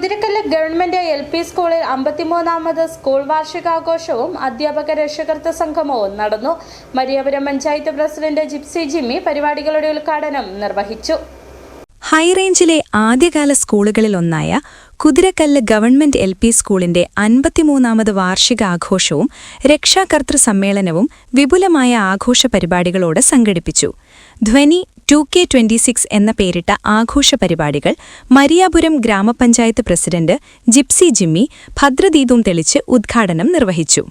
Kuthirakallu government LP സ്കൂളിൽ 53ാമത് school വാർഷികാഘോഷവും അധ്യാപക രക്ഷകർത്തൃ സംഗമവും നടന്നു. Mariyapuram panchayat president gypsy Jimmy പരിപാടികളുടെ ഉദ്ഘാടനം നിർവഹിച്ചു. ഹൈറേഞ്ചിലെ ആദ്യകാല സ്കൂളുകളിലൊന്നായ കുതിരക്കല്ല് ഗവൺമെന്റ് LP സ്കൂളിന്റെ 53ാമത് വാർഷികാഘോഷവും രക്ഷാകർതൃ സമ്മേളനവും വിപുലമായ ആഘോഷ പരിപാടികളോടെ സംഘടിപ്പിച്ചു. ധ്വനി 2K26 എന്ന പേരിട്ട ആഘോഷ പരിപാടികൾ മരിയാപുരം ഗ്രാമപഞ്ചായത്ത് പ്രസിഡന്റ് ജിപ്സി ജിമ്മി ഭദ്രദീപം തെളിച്ച് ഉദ്ഘാടനം നിർവഹിച്ചു.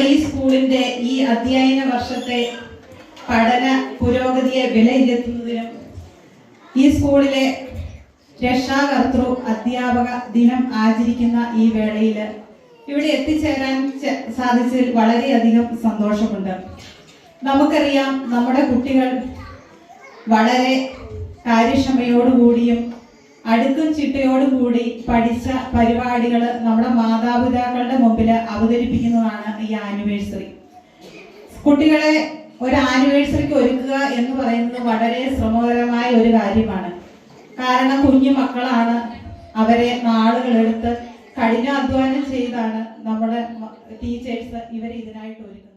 ഈ സ്കൂളിന്റെ ഈ അധ്യയന വർഷത്തെ പഠന പുരോഗതിയെ വിലയിരുത്തുന്നതിനും ഈ സ്കൂളിലെ രക്ഷാകർതൃ അധ്യാപക ദിനം ആചരിക്കുന്ന ഈ വേളയിൽ ഇവിടെ എത്തിച്ചേരാൻ സാധിച്ചതിൽ വളരെയധികം സന്തോഷമുണ്ട്. നമുക്കറിയാം, നമ്മുടെ കുട്ടികൾ വളരെ കാര്യക്ഷമയോടുകൂടിയും അടുക്കും ചിട്ടയോടുകൂടി പഠിച്ച പരിപാടികൾ നമ്മുടെ മാതാപിതാക്കളുടെ മുമ്പിൽ അവതരിപ്പിക്കുന്നതാണ് ഈ ആനിവേഴ്സറി. കുട്ടികളെ ഒരു ആനിവേഴ്സറിക്ക് ഒരുക്കുക എന്ന് പറയുന്നത് വളരെ ശ്രമകരമായ ഒരു കാര്യമാണ്. കാരണം കുഞ്ഞു മക്കളാണ്, അവരെ നാളുകളെടുത്ത് കഠിനാധ്വാനം ചെയ്താണ് നമ്മുടെ ടീച്ചേഴ്സ് ഇവരെ ഇതിനായിട്ട് ഒരുക്കുന്നത്.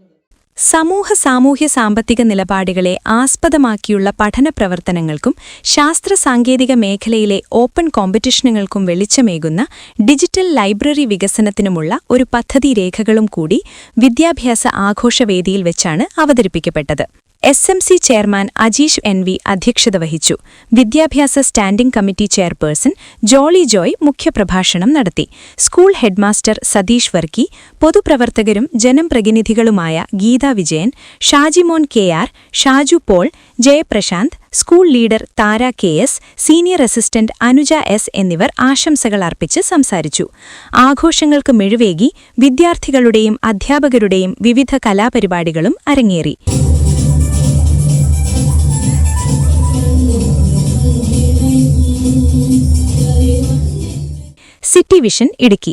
സാമൂഹ്യ സാമ്പത്തിക നിലപാടുകളെ ആസ്പദമാക്കിയുള്ള പഠന പ്രവർത്തനങ്ങൾക്കും ശാസ്ത്ര സാങ്കേതിക മേഖലയിലെ ഓപ്പൺ കോമ്പറ്റീഷനുകൾക്കും വെളിച്ചമേകുന്ന ഡിജിറ്റൽ ലൈബ്രറി വികസനത്തിനുമുള്ള ഒരു പദ്ധതി രേഖകളും കൂടി വിദ്യാഭ്യാസ ആഘോഷവേദിയിൽ വെച്ചാണ് അവതരിപ്പിക്കപ്പെട്ടത്. SMC ചെയർമാൻ അജീഷ് NV അധ്യക്ഷത വഹിച്ചു. വിദ്യാഭ്യാസ standing committee chairperson Jolly Joy മുഖ്യപ്രഭാഷണം നടത്തി. സ്കൂൾ ഹെഡ്മാസ്റ്റർ സതീഷ് വർക്കി, പൊതുപ്രവർത്തകരും ജനപ്രതിനിധികളുമായ Geetha Vijayan, Shajimon KR, Shaju Paul, Jayaprasanth, school leader Thara KS, senior assistant Anuja S എന്നിവർ ആശംസകൾ അർപ്പിച്ച് സംസാരിച്ചു. ആഘോഷങ്ങൾക്ക് മിഴിവേകി വിദ്യാർത്ഥികളുടെയും അധ്യാപകരുടെയും വിവിധ കലാപരിപാടികളും അരങ്ങേറി. City vision Idukki.